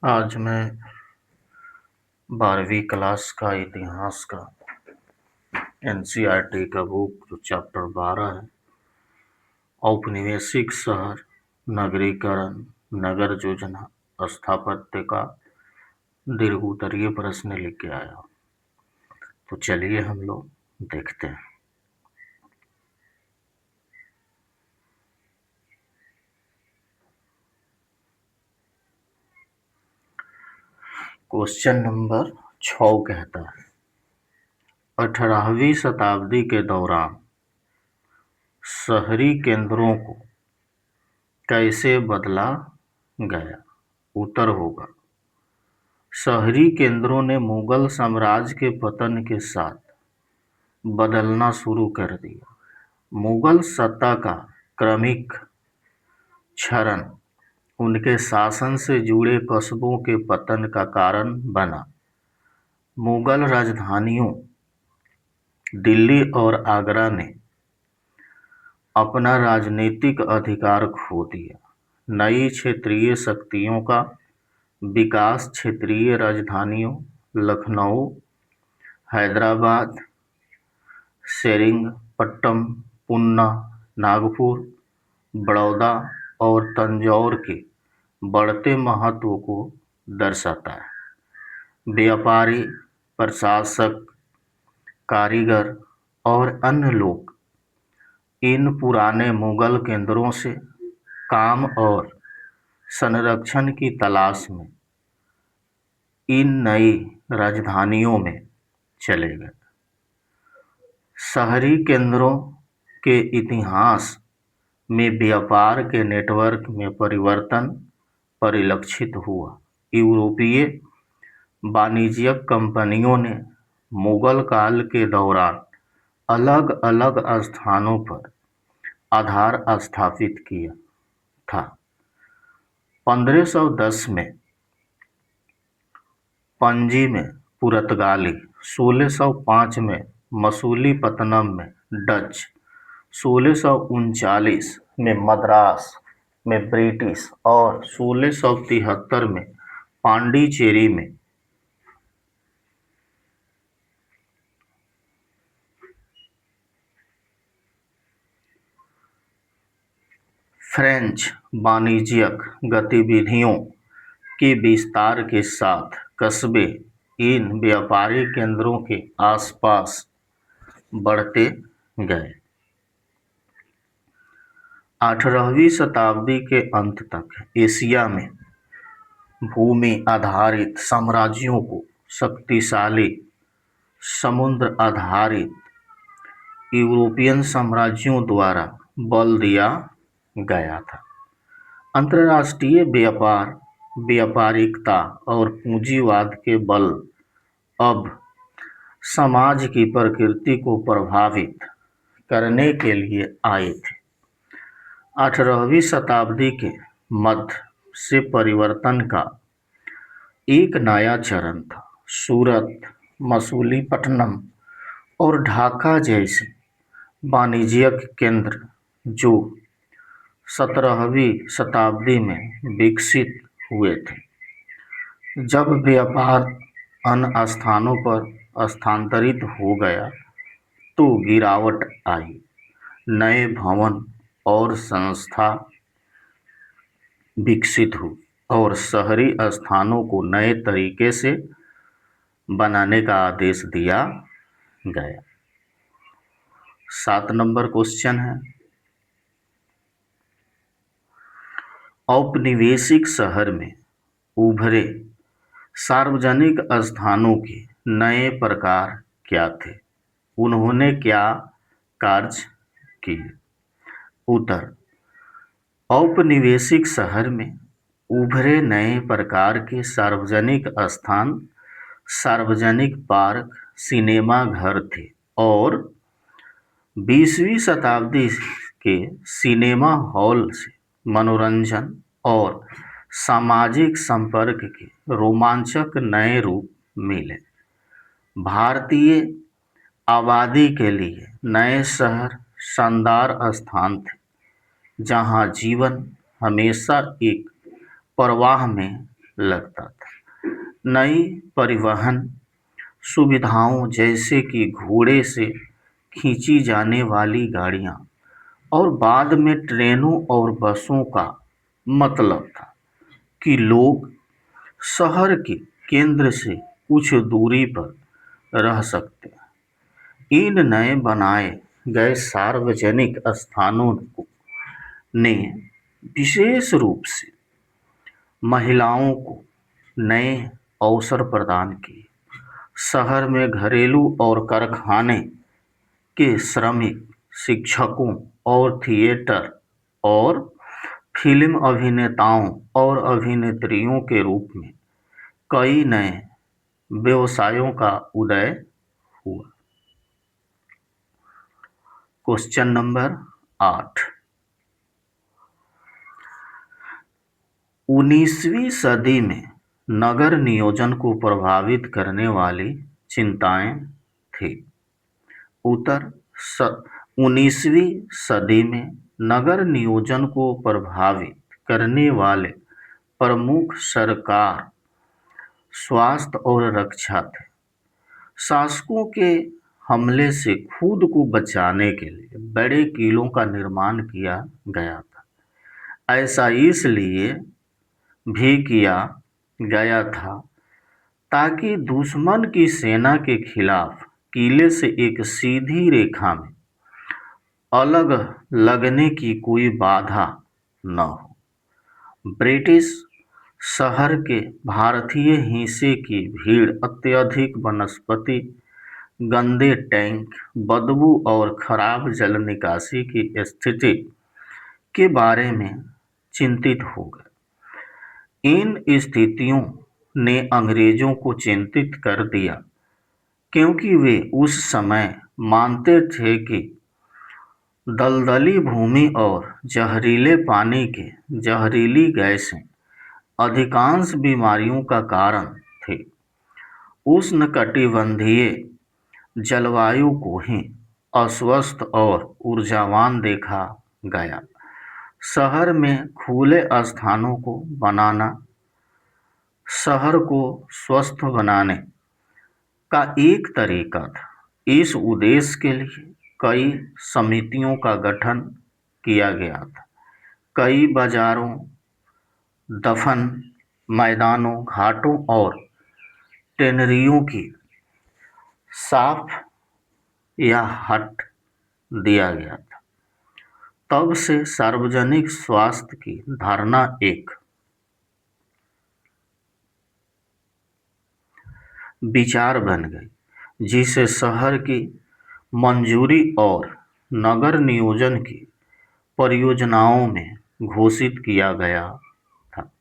आज मैं 12वीं क्लास का इतिहास का एनसीईआरटी का बुक जो चैप्टर 12 है, औपनिवेशिक शहर, नगरीकरण, नगर योजना, स्थापत्य का दीर्घोत्तरीय प्रश्न लिख के आया। तो चलिए हम लोग देखते हैं। क्वेश्चन नंबर 6 कहता है, 18वीं शताब्दी के दौरान शहरी केंद्रों को कैसे बदला गया? उत्तर होगा, शहरी केंद्रों ने मुगल साम्राज्य के पतन के साथ बदलना शुरू कर दिया। मुगल सत्ता का क्रमिक क्षरण उनके शासन से जुड़े कस्बों के पतन का कारण बना। मुगल राजधानियों दिल्ली और आगरा ने अपना राजनीतिक अधिकार खो दिया। नई क्षेत्रीय शक्तियों का विकास क्षेत्रीय राजधानियों लखनऊ, हैदराबाद, सेरिंगपट्टम, पूना, नागपुर, बड़ौदा और तंजौर के बढ़ते महत्व को दर्शाता है। व्यापारी, प्रशासक, कारीगर और अन्य लोग इन पुराने मुगल केंद्रों से काम और संरक्षण की तलाश में इन नई राजधानियों में चले गए। शहरी केंद्रों के इतिहास में व्यापार के नेटवर्क में परिवर्तन परिलक्षित हुआ। यूरोपीय वाणिज्यिक कंपनियों ने मुगल काल के दौरान अलग अलग स्थानों पर आधार स्थापित किया था। 1510 में पणजी में पुर्तगाली, 1605 में मसूलीपट्टनम में डच, 1639 में मद्रास में ब्रिटिश और 1673 में पांडिचेरी में फ्रेंच वाणिज्यिक गतिविधियों के विस्तार के साथ कस्बे इन व्यापारिक केंद्रों के आसपास बढ़ते गए। 18वीं शताब्दी के अंत तक एशिया में भूमि आधारित साम्राज्यों को शक्तिशाली समुद्र आधारित यूरोपियन साम्राज्यों द्वारा बल दिया गया था। अंतर्राष्ट्रीय व्यापार, व्यापारिकता और पूंजीवाद के बल अब समाज की प्रकृति को प्रभावित करने के लिए आए थे। 18वीं शताब्दी के मध्य से परिवर्तन का एक नया चरण था। सूरत, मसूलीपट्टनम और ढाका जैसे वाणिज्यिक केंद्र जो 17वीं शताब्दी में विकसित हुए थे, जब व्यापार अन्य स्थानों पर स्थानांतरित हो गया तो गिरावट आई। नए भवन और संस्था विकसित हुई और शहरी स्थानों को नए तरीके से बनाने का आदेश दिया गया। 7 नंबर क्वेश्चन है, औपनिवेशिक शहर में उभरे सार्वजनिक स्थानों के नए प्रकार क्या थे? उन्होंने क्या कार्य किए? उत्तर, औपनिवेशिक शहर में उभरे नए प्रकार के सार्वजनिक स्थान सार्वजनिक पार्क, सिनेमा घर थे और 20वीं शताब्दी के सिनेमा हॉल से मनोरंजन और सामाजिक संपर्क के रोमांचक नए रूप मिले। भारतीय आबादी के लिए नए शहर शानदार स्थान थे जहां जीवन हमेशा एक प्रवाह में लगता था। नई परिवहन सुविधाओं जैसे कि घोड़े से खींची जाने वाली गाड़ियां और बाद में ट्रेनों और बसों का मतलब था कि लोग शहर के केंद्र से कुछ दूरी पर रह सकते हैं। इन नए बनाए गए सार्वजनिक स्थानों को ने विशेष रूप से महिलाओं को नए अवसर प्रदान किए। शहर में घरेलू और कारखाने के श्रमिक, शिक्षकों और थिएटर और फिल्म अभिनेताओं और अभिनेत्रियों के रूप में कई नए व्यवसायों का उदय हुआ। Question number 8। 19वीं सदी में नगर नियोजन को प्रभावित करने वाली चिंताएं थी। उत्तर 19वीं सदी में नगर नियोजन को प्रभावित करने वाले प्रमुख सरकार, स्वास्थ्य और रक्षा थे। शासकों के हमले से खुद को बचाने के लिए बड़े किलों का निर्माण किया गया था। ऐसा इसलिए भी किया गया था ताकि दुश्मन की सेना के खिलाफ किले से एक सीधी रेखा में अलग लगने की कोई बाधा न हो। ब्रिटिश शहर के भारतीय हिस्से की भीड़, अत्यधिक वनस्पति, गंदे टैंक, बदबू और खराब जल निकासी की स्थिति के बारे में चिंतित हो गए। इन स्थितियों ने अंग्रेजों को चिंतित कर दिया क्योंकि वे उस समय मानते थे कि दलदली भूमि और जहरीले पानी के जहरीली गैसें अधिकांश बीमारियों का कारण थे। उष्णकटिबंधीय जलवायु को ही अस्वस्थ और ऊर्जावान देखा गया। शहर में खुले स्थानों को बनाना शहर को स्वस्थ बनाने का एक तरीका था। इस उद्देश्य के लिए कई समितियों का गठन किया गया था। कई बाजारों, दफन मैदानों, घाटों और टेनरियों की साफ या हट दिया गया था। तब से सार्वजनिक स्वास्थ्य की धारणा एक विचार बन गई जिसे शहर की मंजूरी और नगर नियोजन की परियोजनाओं में घोषित किया गया था।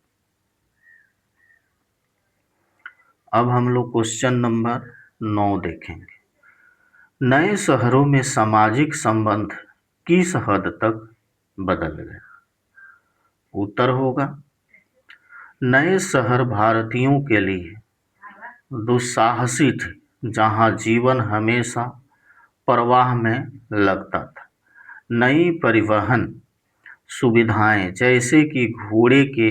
अब हम लोग क्वेश्चन नंबर 9 देखेंगे। नए शहरों में सामाजिक संबंध किस हद तक बदल गए? उत्तर होगा नए शहर भारतीयों के लिए दुस्साहसी थे, जहां जीवन हमेशा प्रवाह में लगता था। नई परिवहन सुविधाएं जैसे कि घोड़े के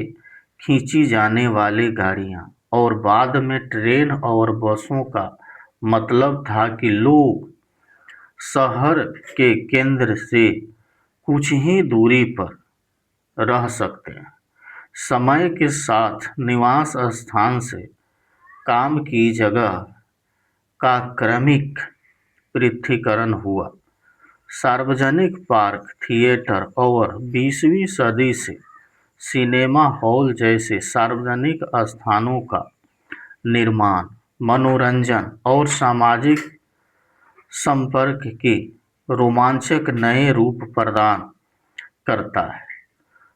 खींची जाने वाली गाड़ियां और बाद में ट्रेन और बसों का मतलब था कि लोग शहर के केंद्र से कुछ ही दूरी पर रह सकते हैं। समय के साथ निवास स्थान से काम की जगह का क्रमिक पृथक्करण हुआ। सार्वजनिक पार्क, थिएटर और 20वीं सदी से सिनेमा हॉल जैसे सार्वजनिक स्थानों का निर्माण मनोरंजन और सामाजिक संपर्क के रोमांचक नए रूप प्रदान करता है।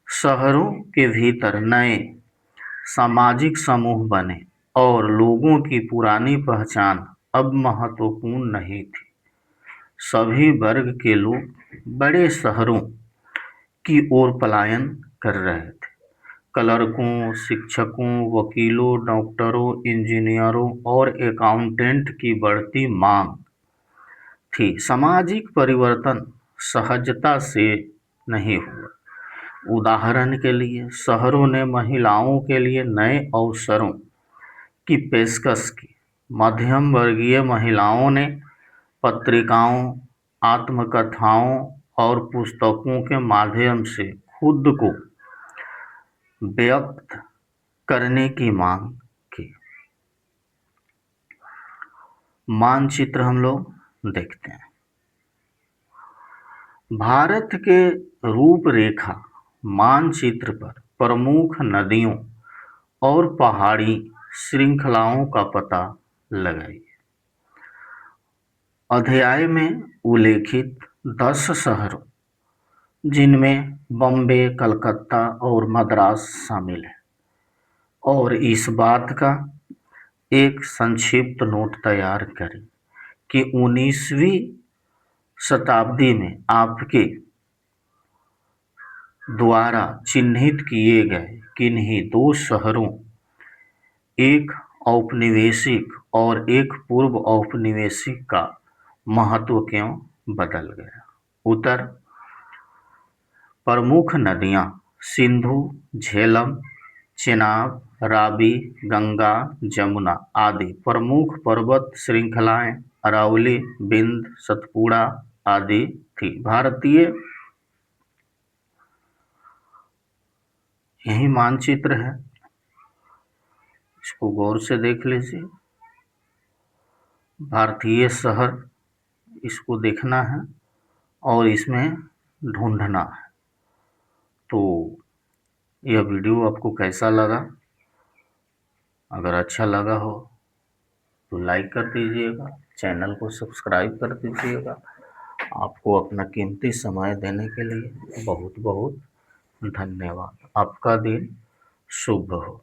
शहरों के भीतर नए सामाजिक समूह बने और लोगों की पुरानी पहचान अब महत्वपूर्ण नहीं थी। सभी वर्ग के लोग बड़े शहरों की ओर पलायन कर रहे थे। क्लर्कों, शिक्षकों, वकीलों, डॉक्टरों, इंजीनियरों और अकाउंटेंट की बढ़ती मांग थी। सामाजिक परिवर्तन सहजता से नहीं हुआ। उदाहरण के लिए शहरों ने महिलाओं के लिए नए अवसरों की पेशकश की। मध्यम वर्गीय महिलाओं ने पत्रिकाओं, आत्मकथाओं और पुस्तकों के माध्यम से खुद को व्यक्त करने की मांग की। मानचित्र हम लोग देखते हैं। भारत के रूपरेखा मानचित्र पर प्रमुख नदियों और पहाड़ी श्रृंखलाओं का पता लगाइए। अध्याय में उल्लेखित 10 शहरों, जिनमें बॉम्बे, कलकत्ता और मद्रास शामिल है, और इस बात का एक संक्षिप्त नोट तैयार करें कि 19वीं शताब्दी में आपके द्वारा चिन्हित किए गए किन्हीं 2 शहरों, एक औपनिवेशिक और एक पूर्व औपनिवेशिक का महत्व क्यों बदल गया। उत्तर: प्रमुख नदियां सिंधु, झेलम, चेनाब, रावी, गंगा, जमुना आदि। प्रमुख पर्वत श्रृंखलाएं अरावली, विंध्य, सतपुड़ा आदि थी। भारतीय यही मानचित्र है, इसको गौर से देख लीजिए। भारतीय शहर इसको देखना है और इसमें ढूंढना है। तो यह वीडियो आपको कैसा लगा? अगर अच्छा लगा हो तो लाइक कर दीजिएगा, चैनल को सब्सक्राइब कर दीजिएगा। आपको अपना कीमती समय देने के लिए बहुत बहुत धन्यवाद। आपका दिन शुभ हो।